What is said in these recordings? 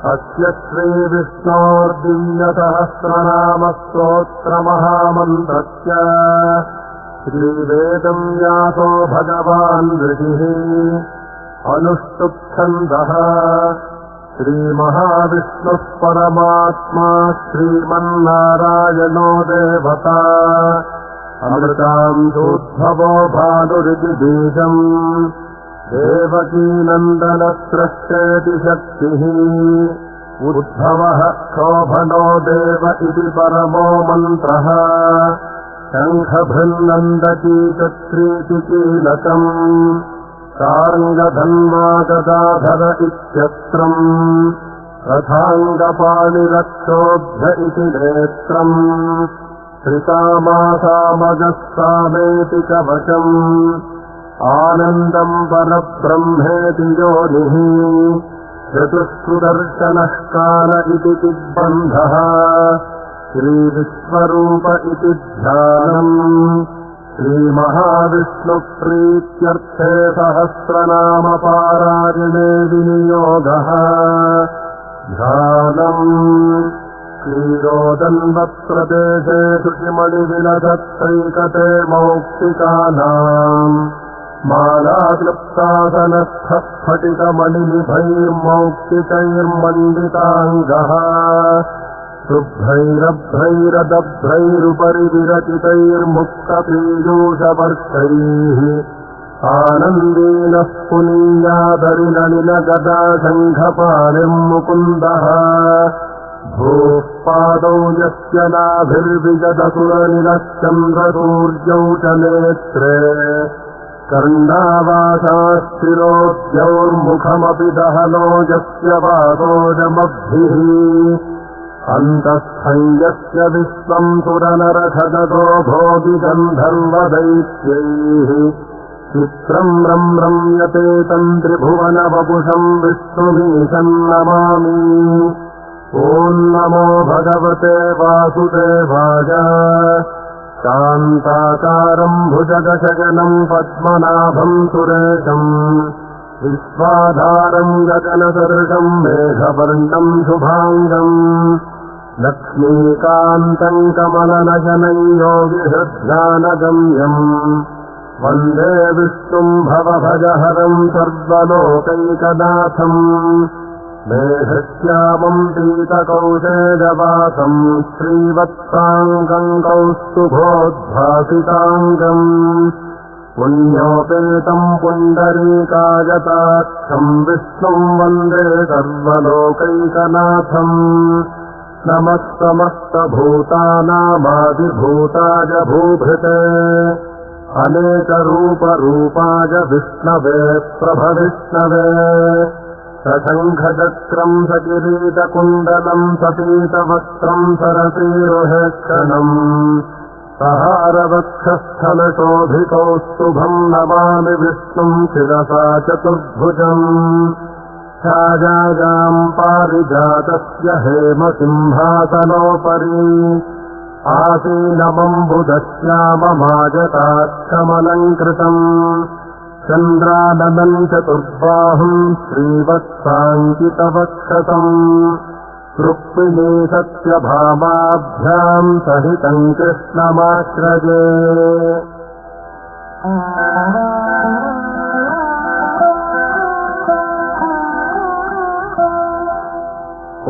अस्य श्रीविष्णोर्दिव्यसहस्रनामस्तोत्रमहामन्त्रस्य श्रीवेदं व्यासो भगवान् ऋषिः अनुष्टुप्छन्दः श्रीमहाविष्णुः परमात्मा श्रीमन्नारायणो देवता अमृतांशोद्भवो भानुरिति बीजम् देवकीनन्दनस्रष्टेति शक्तिः उद्भवः क्षोभनो देव इति परमो मन्त्रः शङ्खभृन्नन्दकीचक्रीति कीलकम् सारङ्गधन्वा गदाधर इत्यस्त्रम् रथाङ्गपाणिरक्षोभ्य इति नेत्रम् श्रितामासामगः सामेति कवचम् आनन्दम् परब्रह्मेति योनिः चतुष्सुदर्शनः काल इति चिद्बन्धः श्रीविश्वरूप इति ध्यानम् श्रीमहाविष्णुप्रीत्यर्थे सहस्रनामपारायणे विनियोगः ध्यानम् क्षीरोदन्वत्प्रदेशे शुचिमणिविलसत्सैकते मौक्तिकानाम् मालाक्लुप्तासनस्थः स्फटिकमणिनिभैर्मौक्तिकैर्मण्डिताङ्गः शुभ्रैरभ्रैरदभ्रैरुपरि विरचितैर्मुक्तपीयूषवर्षैः आनन्दीनः पुनीयादरिनलिनगदाशङ्खपाणिम् मुकुन्दः भूः पादौ यस्य नाभिर्विगतसुरनिलश्चन्द्रसूर्यौ च नेत्रे कर्णावासाश्चिरोद्यौर्मुखमपि दहनो यस्य वासोजमब्धिः अन्तःस्थं यस्य विश्वम् सुरनरखगतो भोगिगन्धर्वदैत्यैः चित्रम् रम्यते तन्त्रिभुवनवपुषम् विष्णुमीशम् नमामि ॐ नमो भगवते वासुदेवाय शान्ताकारम् भुजगशयनम् पद्मनाभम् सुरेशम् विश्वाधारम् गगनसदृशम् मेघवर्णम् शुभाङ्गम् लक्ष्मीकान्तम् कमलनयनम् योगिहृद्ध्यानगम्यम् वन्दे विष्णुम् भवभजहरम् सर्वलोकैकनाथम् मेघश्यामम् पीतकौशेजवासम् श्रीवत्साङ्गम् कौस्तुभोद्भासिताङ्गम् पुण्योपेतम् पुण्डरीकायताक्षम् विष्णुम् वन्दे सर्वलोकैकनाथम् नमः समस्तभूतानामादिभूताय भूभृते अनेकरूपरूपाय विष्णवे प्रभविष्णवे सशङ्खचक्रम् सकिरीटकुण्डलम् सपीतवस्त्रम् सरसीरुहेक्षणम् सहारवक्षस्थलशोभिकौस्तुभम् नमामि विष्णुम् शिरसा चतुर्भुजम् छायायाम् पारिजातस्य हेमसिंहासनोपरि आसीनमम्बुदश्याममाजताक्षमलङ्कृतम् चन्द्राननम् चतुर्बाहुम् श्रीवत्साङ्कितवक्षसम् रुक्मिणी सत्यभामाभ्याम् सहितम् कृष्णमाश्रये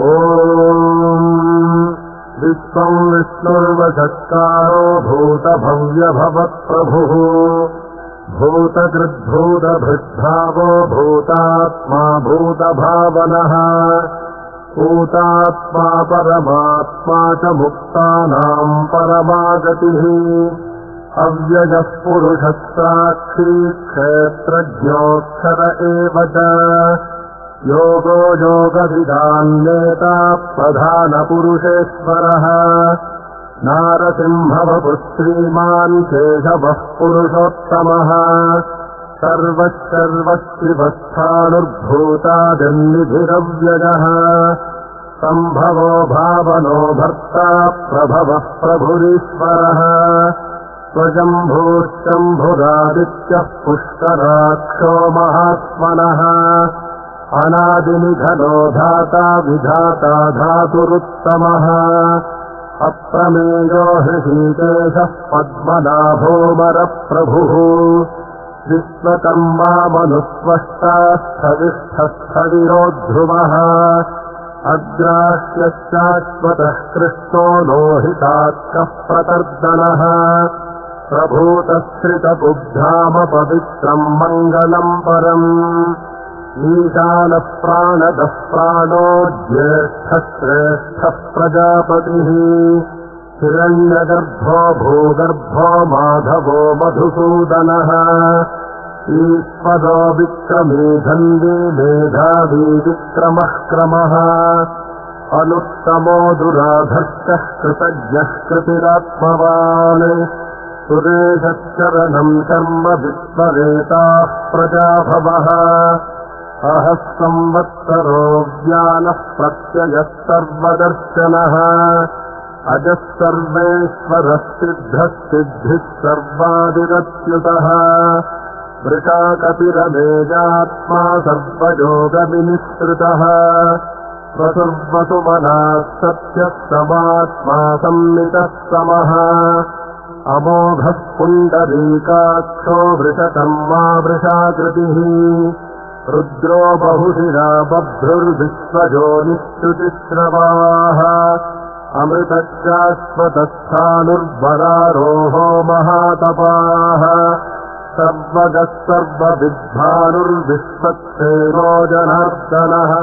ॐ विश्वम् विष्णुर्वषत्कारो भूतभव्यभवत्प्रभुः भूतकृद्भूतभृद्भावो भूतात्मा भूतभावनः भूतात्मा परमात्मा च मुक्तानाम् परमागतिः अव्ययः पुरुषः साक्षी क्षेत्रज्ञोऽक्षर एव च योगो योगविदान्नेता प्रधानपुरुषेश्वरः नारसिंहवपुः श्रीमान् केशवः पुरुषोत्तमः सर्वश्चर्वश्रिवस्थानुर्भूतादिर्निधिरव्ययः सम्भवो भावनो भर्ता प्रभवः प्रभुरीश्वरः स्वजम्भूश्चम्भुरादित्यः पुष्कराक्षो महात्मनः अनादिनिधनो धाता विधाता धातुरुत्तमः अप्रमेयो हृषीकेशः पद्मनाभोमरप्रभुः विश्वकर्मा मनुस्वष्टा स्थविष्ठस्थविरोध्रुवः अग्राह्यश्चाश्वतः कृष्णो लोहितात्कः प्रतर्दनः प्रभूतश्रितबुद्धामपवित्रम् मङ्गलम् परम् ईशानः प्राणदः प्राणो ज्येष्ठश्रेष्ठः प्रजापतिः हिरण्यगर्भो भूगर्भो माधवो मधुसूदनः ईश्वरो विक्रमी धन्वी मेधावी विक्रमः क्रमः अनुत्तमो दुराधर्षः कृतज्ञः कृतिरात्मवान् सुरेशचरणम् कर्म विश्ववेताः प्रजाभवः अहः संवत्सरो ज्ञानः प्रत्ययः सर्वदर्शनः अजः सर्वेश्वरः सिद्धः सिद्धिः सर्वादिरच्युतः वृषाकपिरमेजात्मा सर्वयोगविनिःसृतः वसुर्वसुमनाः सत्यः समात्मा संमितः समः अमोघः पुण्डरीकाक्षो वृषकर्मा वृषाकृतिः रुद्रो बहुशिरा बभ्रुर्विश्वजोनिश्रुतिश्रवाः अमृतश्चाश्वतस्थाणुर्वरारोहो महातपाः सर्वगः सर्वविद्वानुर्विश्वक्षेमो जनार्दनः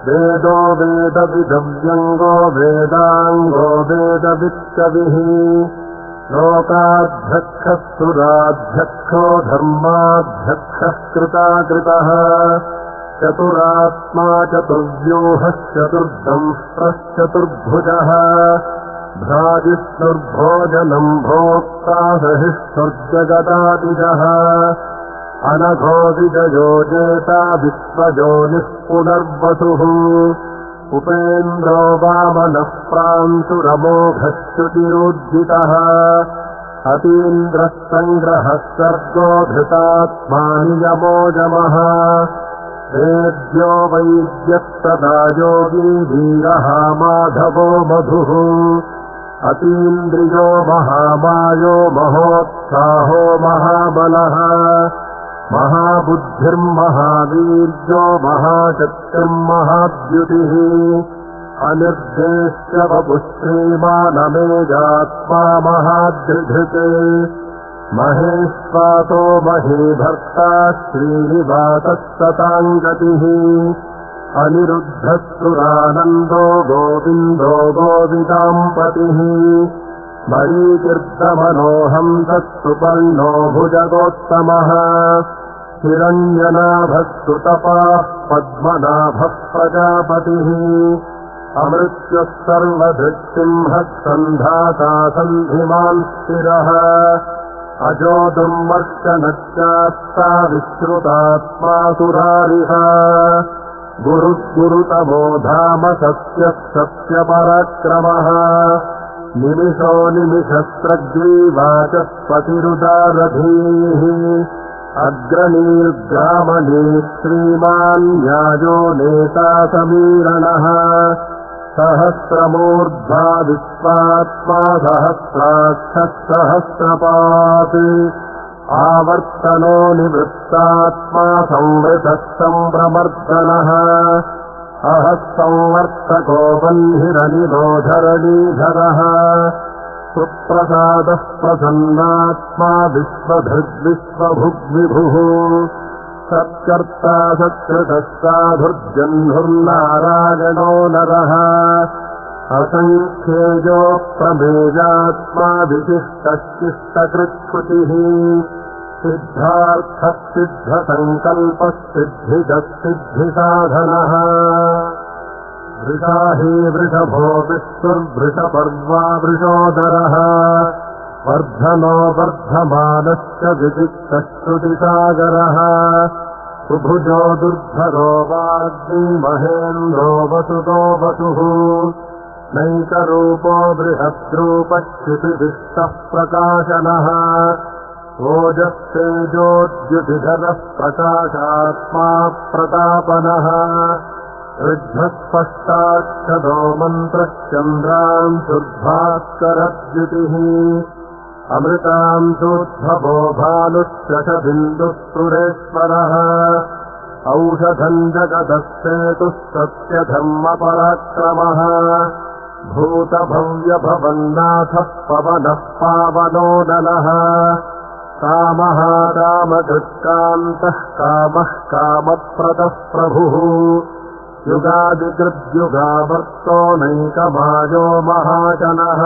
वेदो वेदविदव्यङ्गो वेदाङ्गो वेदवित्कविः लोकाध्यक्षः सुराध्यक्षो धर्माध्यक्षः कृताकृतः चतुरात्मा चतुर्व्यूहश्चतुर्दंष्ट्रश्चतुर्भुजः भ्राजिष्णुर्भोजनम् भोक्ता सहिष्णुर्जगदादिजः अनघो विजयो जेता विश्वजोनिः पुनर्वसुः उपेन्द्रो वामनः प्रांशुरमोघः श्रुतिरोज्जितः अतीन्द्रः सङ्ग्रहः सर्गो धृतात्मा नियमोजमः वेद्यो वैद्यः सदा योगी वीरः माधवो मधुः अतीन्द्रियो महामायो महोत्साहो महाबलः महाबुद्धिर्महावीर्यो महाशक्तिर्महाद्युतिः अनिर्देश्य वपुः श्रीमानमेजात्मा महादृधृत् महेश्वातो महीभर्ता श्रीनिवासः सताङ्गतिः अनिरुद्धः सुरानन्दो गोविन्दो गोविदाम्पतिः मरीचिर्दमनोऽहम् तत्सुपर्णो भुजगोत्तमः हिरण्यनाभः सुतपाः पद्मनाभः प्रजापतिः अमृत्युः सर्वधृक्सिंहः सन्धाता सन्धिमान् स्थिरः अजो दुर्मर्शनश्चास्ता विश्रुतात्मा सुरारिः गुरुतमो धाम सत्यः सत्यपराक्रमः निमिषो निमिषस्रग्रीवाचस्पतिरुदारधीः अग्रणीर्ग्रामणी श्रीमान् न्यायो नेता समीरणः सहस्रमूर्ध्वा विश्वात्मा सहस्राक्षः सहस्रपात् आवर्तनो निवृत्तात्मा संवृतः सम्प्रमर्दनः अहः संवर्तको बन्धिरनिरोधरणीधरः सुप्रसादः प्रसन्नात्मा विश्वभृद्विश्वभुग्विभुः सत्कर्ता सत्कृतः साधुर्जह्नुर्नारायणो नरः असङ्ख्येयो प्रमेयात्मा विशिष्टशिष्टकृच्छ्रुतिः सिद्धार्थः सिद्धसङ्कल्पः सिद्धिदः सिद्धिसाधनः वृषाही वृषभो विष्णुर्वृषपर्वा वृषोदरः वर्धनो वर्धमानश्च विदिक्तश्रुतिसागरः सुभुजो दुर्धरो वाग्मी महेन्द्रो वसुतो वसुः नैकरूपो बृहद्रूपः क्षितिविष्टः प्रकाशनः ओजस्तेजोद्युतिधरः प्रकाशात्मा प्रतापनः ऋद्धस्पष्टाक्षरो मन्त्रश्चन्द्रांशुर्भास्करद्युतिः अमृतांशोद्भवो भानुश्चशबिन्दुः औषधम् जगदस्सेतुः सत्यधर्मपराक्रमः भूतभव्यभवन्नाथः पवनः पावनो नलः कामः कामकृत्कान्तः कामः कामप्रदः प्रभुः युगादिकृद्युगावर्तो नैकमायो महाजनः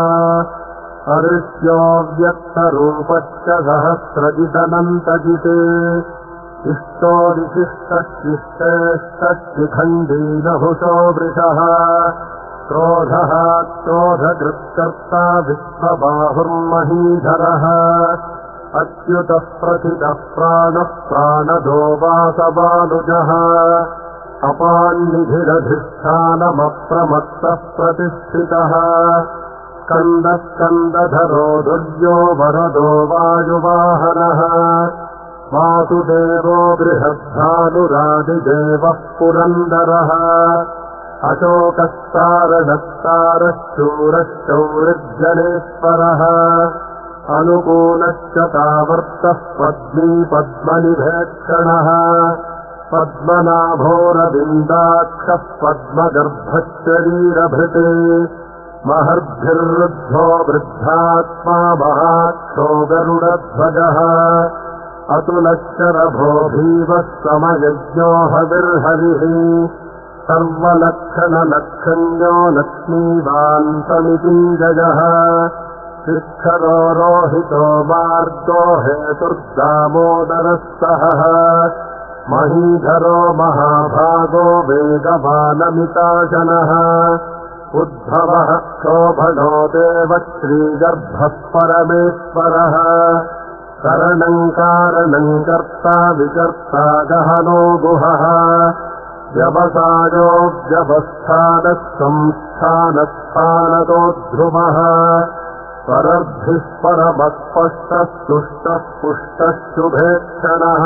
अदृश्यो व्यक्तरूपश्च सहस्रजिदनन्तजिते इष्टोदिशिष्टशिष्टेष्टशिखण्डीनभुषो वृषः क्रोधः क्रोधकृत्कर्ता विश्वबाहुर्महीधरः अच्युतः प्रथितः प्राणः प्राणदो वासबानुजः अपान्निधिरधिष्ठानमप्रमत्तः प्रतिष्ठितः स्कन्दस्कन्दधरो दुर्यो वरदो वायुवाहनः वासुदेवो बृहद्भानुरादिदेवः पुरन्दरः अशोकस्तारनस्तारश्शूरश्चौरिज्जनेश्वरः अनुकूलश्च तावर्तः पद्मी पद्मनिभेक्षणः पद्मनाभोरविन्दाक्षः पद्मगर्भश्चरीरभृत् महर्भिर्वृद्धो वृद्धात्मा महाक्षो गरुडध्वजः अतुलश्चरभो भीवः समयज्ञो हविर्हरिः सर्वलक्षणलक्षण्यो लक्ष्मीवान् समितिञ्जयः शिक्षरो रोहितो मार्गो हेतुर्दामोदरः सहः महीधरो महाभागो वेगवानमिताशनः उद्भवः शोभनो देवः श्रीगर्भः परमेश्वरः करणम् कारणम् कर्ता विकर्ता गहनो गुहः व्यवसायो व्यवस्थानः संस्थानस्थानतो ध्रुवः परर्भिः परमस्पष्टः तुष्टः पुष्टः शुभेक्षणः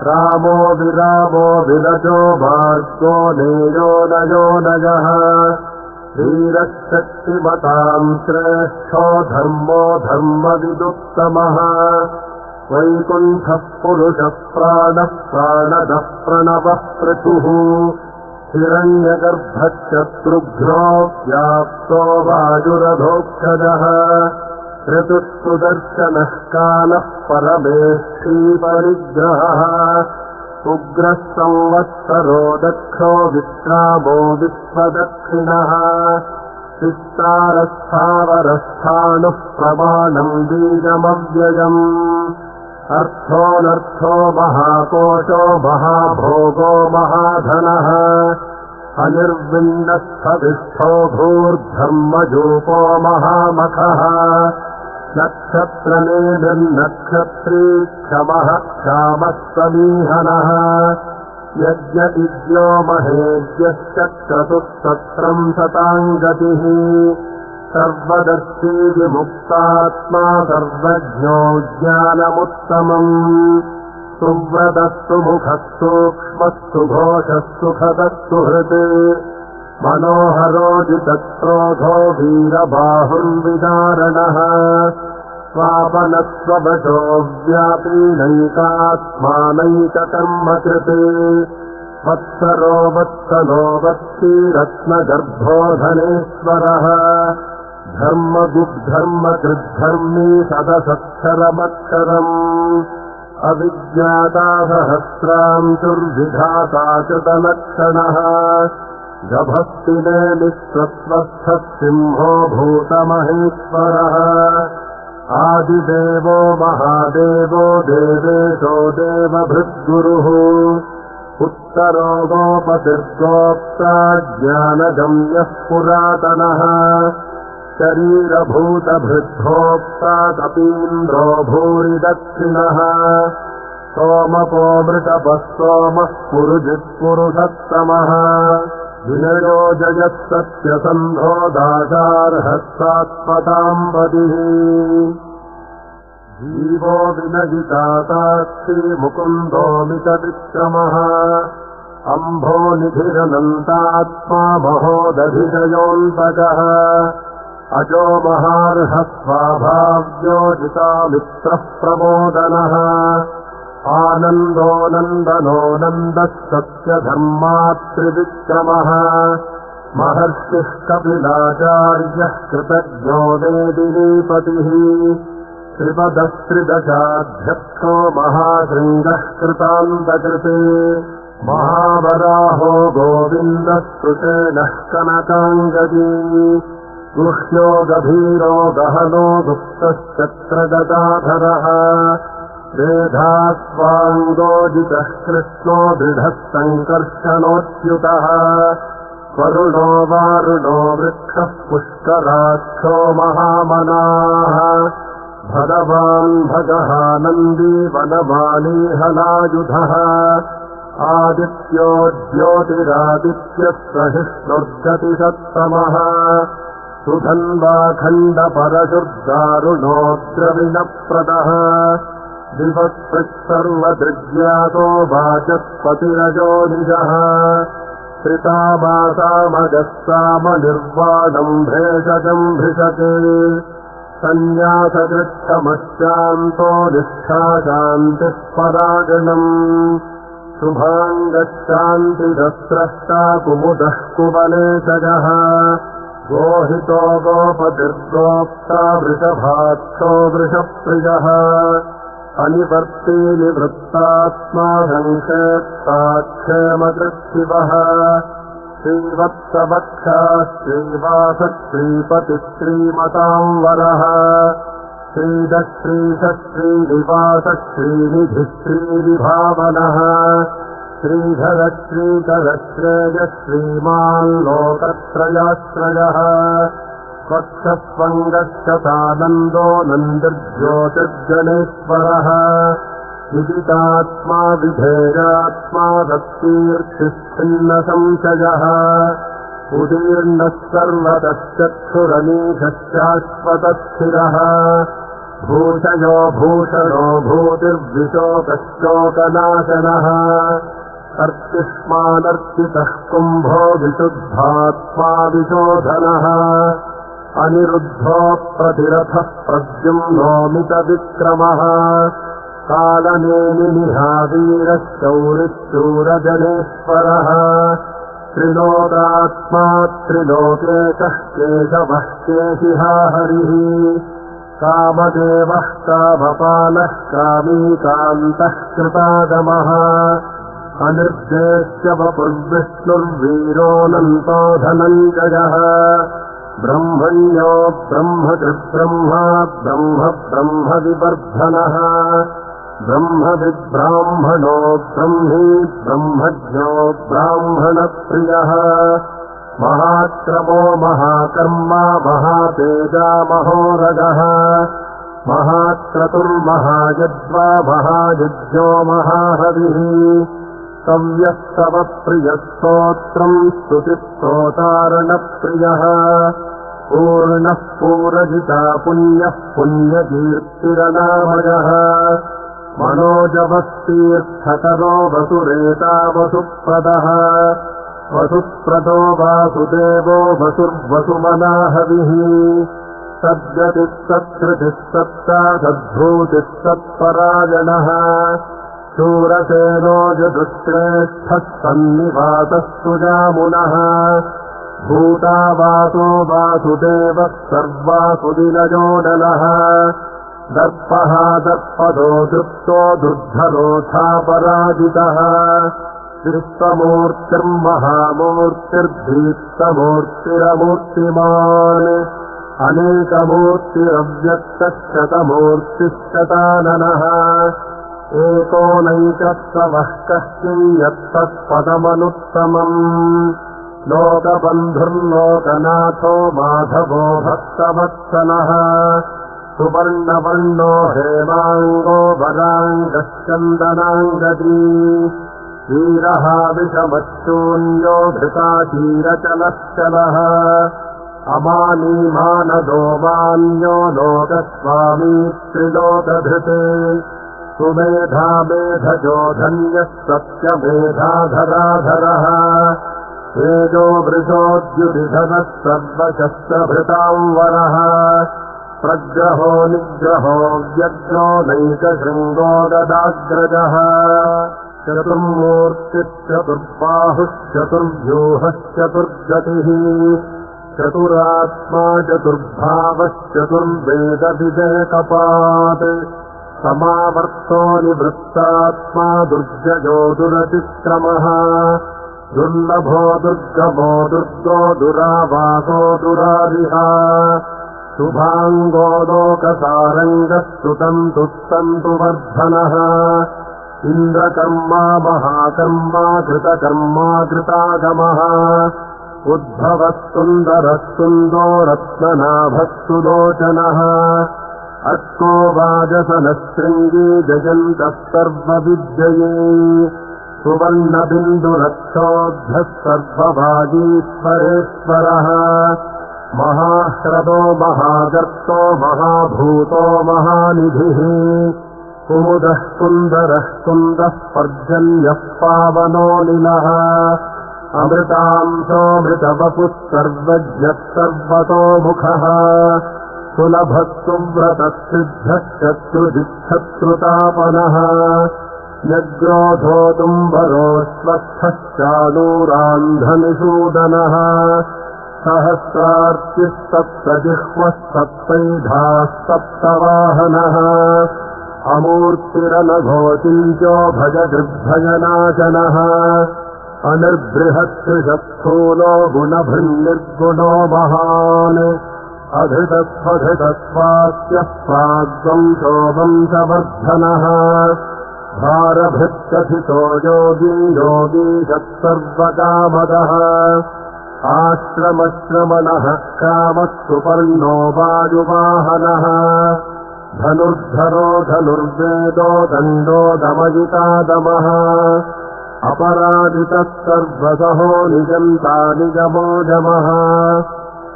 रामो विरामो विरजो मार्गो नेयो नयो नयः धीरशक्तिमताम् श्रेष्ठो धर्मो धर्मविदुत्तमः वैकुण्ठः पुरुषः प्राणः प्राणदः प्रणवः पृथुः हिरण्यगर्भश्चतुर्भ्यो व्याप्तो वायुरधोक्षजः ऋतुः कालः परमेष्ठी परिग्रहः उग्रः संवत्सरो दक्षो विश्रामो विश्वदक्षिणः विस्तारस्थावरस्थाणुः प्रमाणम् बीजमव्ययम् अर्थोऽनर्थो महाकोशो महाभोगो महाधनः अनिर्विण्णस्थविष्ठो भूर्धर्मजूपो महामखः नक्षत्रनेमिर्नक्षत्री क्षमः क्षामः समीहनः यज्ञदिज्यो महेज्यश्च क्रतुः सत्रम् सताम् गतिः सर्वदर्शी विमुक्तात्मा सर्वज्ञो ज्ञानमुत्तमम् सुव्रतस्तु मुखः सूक्ष्मस्तु घोषः सुखदस्तु हृत् मनोहरो जितक्रोधो वीरबाहुर्विदारणः स्वापनस्ववशो व्यापीनैकात्मानैककर्मकृते वत्सरो वत्सलो वत्सीरत्नगर्भो धनेश्वरः धर्मगुग्धर्मकृद्धर्मी सदसत्सरमक्षरम् अविज्ञाता सहस्रांशुर्विधाता कृतलक्षणः गभस्तिनेमिस्वत्वस्थः सिंहो भूतमहेश्वरः आदिदेवो महादेवो देवेशो देवभृद्गुरुः उत्तरो गोपतिर्गोप्ता ज्ञानगम्यः पुरातनः शरीरभूतभृद्भोक्ता कपीन्द्रो भूरि दक्षिणः सोमपोमृतपः सोमः पुरुजित्पुरुषत्तमः विनयो जयः सत्यसन्धो दाशार्हः सात्वताम् पतिः जीवो विनयिता साक्षी मुकुन्दोऽमितविक्रमः अम्भो निधिरनन्तात्मा महोदधिरयोऽन्तकः अजो महार्हस्वाभाव्योजितामित्रः प्रमोदनः आनन्दो नन्दनो नन्दः सत्यधर्मात्रिविक्रमः महर्षिः कपिलाचार्यः कृतज्ञो वेदिनीपतिः त्रिपदस्त्रिदशाध्यक्षो महाशृङ्गः कृतान्तकृते महावराहो गोविन्दः सुषेणः कनकाङ्गदी गुह्यो गभीरो गहनो गुप्तश्चक्रगदाधरः रेधास्वाङ्गोजितः कृष्णो दृढः सङ्कर्षणोच्युतः वरुणो वारुणो वृक्षः पुष्कराक्षो महामनाः भगवान् भगः नन्दी वनमाली हलायुधः आदित्यो ज्योतिरादित्यः सहिष्णुर्गतिसत्तमः सुधन्वाखण्डपरशुर्दारुणो द्रविणप्रदः दिवस्पृक्सर्वदृग्यातो वाचस्पतिरजो निजः त्रितामासामगः सामनिर्वाणम् भेषजम् भिषके सन्न्यासकृच्छमश्चान्तो निष्ठाशान्तिः परागणम् शुभाङ्गशान्तिदस्रष्टा कुमुदः कुवलेशजः गोहितो गोपतिर्गोप्ता वृषभाक्षो वृषप्रियः अनिवर्ती निवृत्तात्मा संक्षेप्ताक्षेमकृत्शिवः श्रीवत्सवक्षा श्रीवासः श्रीपतिश्रीमतांवरः श्रीदश्रीशः श्रीनिवासः श्रीनिधिः श्रीविभावनः श्रीधरः श्रीकरश्रेयः श्रीमान् लोकत्रयाश्रयः वक्षस्वङ्गश्चतानन्दो नन्दिर्ज्योतिर्जनेश्वरः विदितात्मा विधेयात्मा दत्तीर्थिच्छिन्नसंशयः उदीर्णः सर्वतश्चक्षुरनीशश्चाश्वतस्थिरः भूषयो भूषणो भूतिर्विशोकश्चोकनाशनः अर्चिष्मानर्चितः कुम्भो विशुद्धात्मा विशोधनः अनिरुद्धो प्रतिरथः प्रद्युम्नोमितविक्रमः कालनेमिनिहावीरः शौरिशूरजनेश्वरः त्रिलोकात्मा त्रिलोकेशः केशवः केशिहा हरिः कामदेवः कामपालः कामीकान्तः कृतागमः अनिर्देश्य वपुर्विष्णुर्वीरोऽनन्तो धनञ्जयः ब्रह्मण्यो ब्रह्मकृद्ब्रह्मा ब्रह्म ब्रह्मविवर्धनः ब्रह्मविद्ब्राह्मणो ब्रह्मी ब्रह्मज्ञो ब्राह्मणप्रियः महाक्रमो महाकर्मा महातेजा महोरगः महाक्रतुर्महायज्वा महायज्ञो महाहविः सव्यस्तवप्रियस्तोत्रम् स्तुतिस्तोतारणप्रियः पूर्णः पूरजिता पुण्यः पुण्यकीर्तिरनामयः मनोजवस्तीर्थकरो वसुरेता वसुप्रदः वसुप्रदो वासुदेवो वसुर्वसुमनाहविः सद्गतिः सत्कृतिः सत्ता सद्भूतिः सत्परायणः शूरसेनो यदुश्रेष्ठः सन्निवासः सुजामुनः भूतावासो वासुदेवः सर्वासुदिनयोनलः दर्पः दर्पदो दृप्तो दुर्धरोऽथापराजितः दीप्तमूर्तिर्महामूर्तिर्दीप्तमूर्तिरमूर्तिमान् अनेकमूर्तिरव्यक्तः शतमूर्तिश्शताननः एकोनैकस्तवः कश्चिन्यत्तत्पदमनुत्तमम् लोकबन्धुर्लोकनाथो माधवो भक्तवत्सलः सुवर्णवर्णो हेमाङ्गो वराङ्गश्चन्दनाङ्गदी वीरः विषमच्छून्यो धृताचीरचलश्चलः अमानीमानदो मान्यो लोकस्वामी त्रिलोकधृत् सुमेधा मेधजो धन्यः सत्यमेधाधराधरः तेजो वृषोद्युतिधरः सर्वशस्त्रभृतांवरः प्रग्रहो निग्रहो व्यग्रो नैकशृङ्गो गदाग्रजः चतुर्मूर्तिश्चतुर्बाहुश्चतुर्व्यूहश्चतुर्गतिः चतुरात्मा चतुर्भावश्चतुर्वेदविवेकपात् समावर्तो निवृत्तात्मा दुर्जयो दुरतिक्रमः दुर्लभो दुर्गमो दुर्गो दुरावासो दुरारिहा शुभाङ्गो लोकसारङ्गस्तुतन्तु वर्धनः इन्द्रकर्मा महाकर्मा कृतकर्मा कृतागमः उद्भवः सुन्दरः सुन्दो रत्ननाभः सुलोचनः अक्को वाजसनः शृङ्गी जयन्तः सर्वविद्यये सुवर्णबिन्दुरक्षोद्धः सर्वभागीश्वरेश्वरः महाह्रदो महागर्तो महाभूतो महानिधिः कुमुदः सुन्दरः कुन्दः पर्जन्यः पावनो निलः अमृतांशोऽमृतवपुः सर्वज्ञः सर्वतोमुखः सुलभः सुव्रतः सिद्धः शत्रुजिच्छत्रुतापनः न्यग्रोधो तुम्बरोऽश्वस्थः चाणूरान्धनिषूदनः सहस्रार्चिः सप्तजिह्वः सप्तैधाः सप्तवाहनः अमूर्तिरनघोचिन्त्यो भजदृग्भयनाशनः अनिर्बृहत्कृशस्थूलो गुणभृन्निर्गुणो महान् अधृतस्वधृतस्वास्यः प्राग्वंशो वंशवर्धनः भारभृत्कथितो योगी योगीशः सर्वकामदः आश्रमश्रमणः कामः सुपर्णो वायुवाहनः धनुर्धरो धनुर्वेदो दण्डो दमयितादमः अपराजितः सर्वसहो निजन्ता निजमोजमः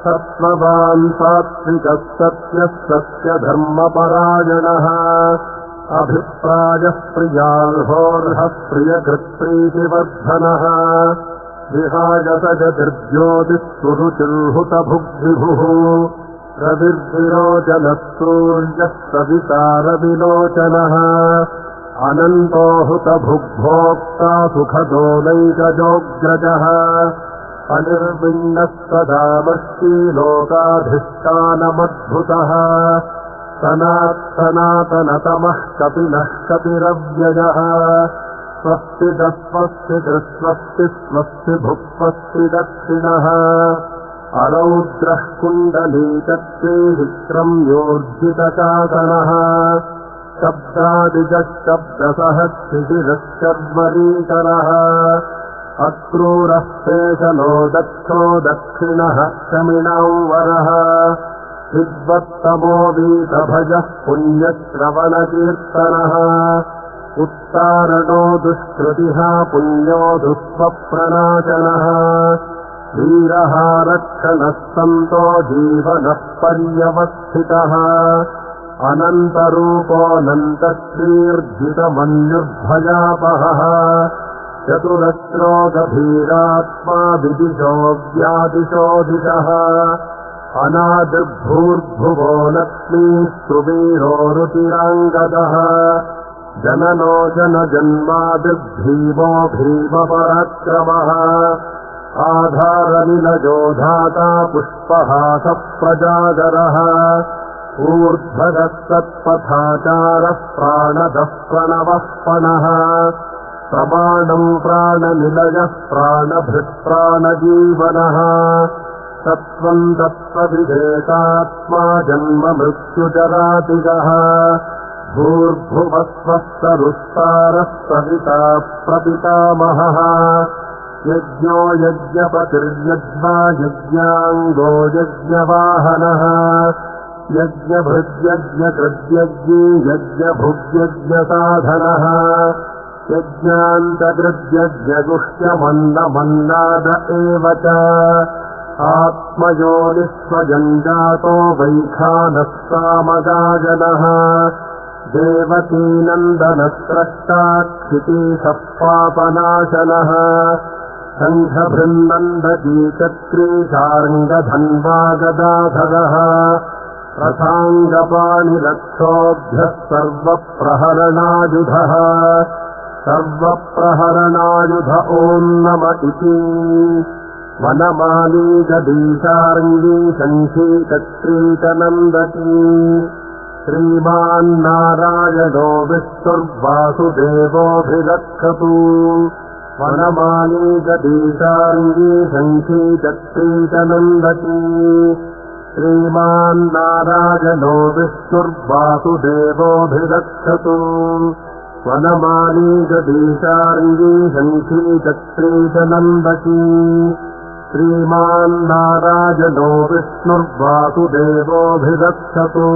सत्त्ववान् सात्विकः सत्यः सत्यधर्मपरायणः अभिप्रायः प्रियार्होर्हः प्रियकृत्प्रीतिवर्धनः विहाय सजतिर्ज्योतिःसुरुचिर्हुतभुग्विभुः रविर्विरोचनः सूर्यः सवितारविलोचनः अनन्तो हुतभुग्भोक्ता सुखदोलैकजोऽग्रजः अनिर्विण्णः सदामर्षी लोकाधिष्ठानमद्भुतः सनातनतमः कपिलः कपिरव्ययः स्वस्ति स्वस्ति स्वस्ति स्वस्ति भुक्स्वस्ति दक्षिणः अरौद्रः कुण्डलीचक्रे विक्रम्योर्जितचातनः शब्दादिजशब्दसः क्षितिरश्चर्वरीकरः अक्रूरः शेषलो दक्षो दक्षिणः शमिनांवरः विद्वत्तमो वीतभजः पुण्यश्रवणकीर्तनः उत्तारणो दुष्कृतिः पुण्यो दुःस्वप्रणाशनः वीरः रक्षणः सन्तो जीवनः पर्यवस्थितः अनन्तरूपोऽनन्तश्रीर्जितमन्युर्भयापहः चतुरस्रो गभीरात्मा विदिशो व्यादिशोदिशः अनादिर्भूर्भुवो लक्ष्मीः सुवीरो रुचिराङ्गदः जननो जनजन्मादिर्भीमो भीमपराक्रमः आधारनिलयो धाता पुष्पहासः प्रजागरः ऊर्ध्वगः सत्पथाचारः प्राणदः प्रणवः पणः प्रमाणम् प्राणनिलयः प्राणभृत्प्राणजीवनः तत्त्वम् तत्त्वविदेकात्मा जन्म मृत्युजरातिगः भूर्भुवस्वस्तरुस्तारः सविता प्रपितामहः यज्ञो यज्ञपतिर्यज्ञा यज्ञाङ्गो यज्ञवाहनः यज्ञभृद्यज्ञकृद्यज्ञी यज्ञभुग्यज्ञसाधनः यज्ञान्तकृद्यज्ञगुह्यमन्नमन्नाद एव च आत्मयोनिस्वयम् जातो वैखानः सामगाजनः देवकीनन्दनस्रष्टा क्षितीशः पापनाशनः सङ्घभृन्नन्दकीचक्रीशार्ङ्गधन्वा गदाधरः रथाङ्गपाणिरक्षोभ्यः सर्वप्रहरणायुधः सर्वप्रहरणायुध ॐ नम इति वनमाली गदीशार्ङ्गी शङ्खीचक्रीचनन्दती श्रीमान्नारायणो विष्णुर्वासुदेवोऽभिरक्षतु वनमाली गदीशार्ङ्गी शङ्खीचक्रीचनन्दती श्रीमान्नारायणो विष्णुर्वासुदेवोऽभिरक्षतु वनमाली गदीशार्ङ्गी शङ्खीचक्रीचनन्दती श्रीमान्नारायणो विष्णुर्वासुदेवोऽभिरक्षतु।